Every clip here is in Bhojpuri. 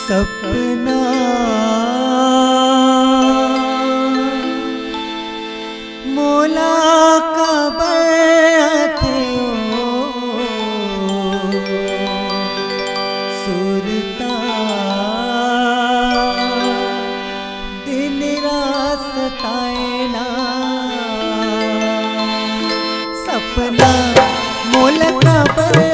सपना मोला कबर थे सुरता दिन रात सताएना सपना मोला कबर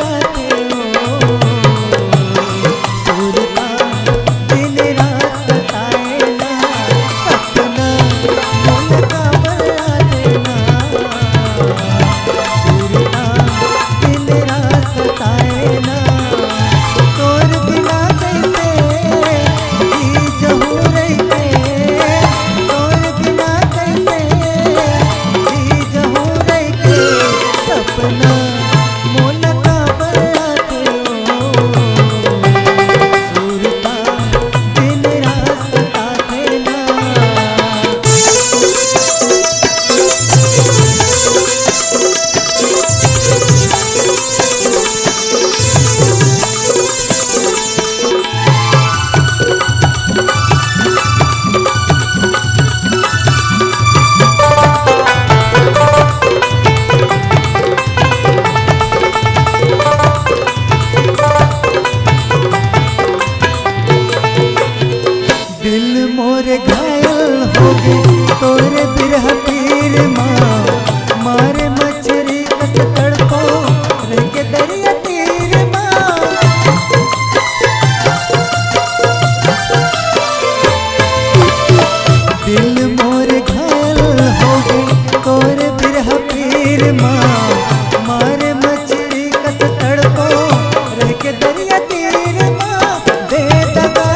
घायल हो गए तोरे बिरह पीर माँ मारे मछरी कस तड़पो रह के दरिया तीर माँ दिल मोरे घायल हो गए तोरे बिरह पीर माँ मारे मछरी कस तड़पो रह के दरिया तीर माँ दे दगा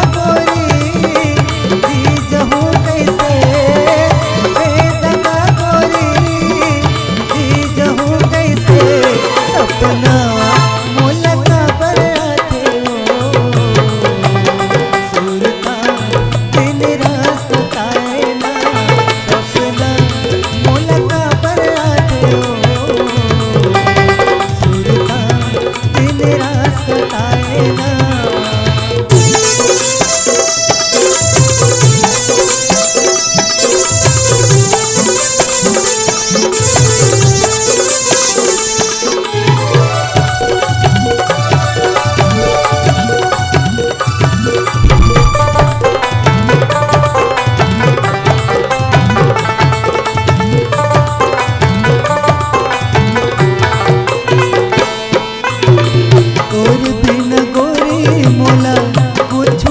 कुछ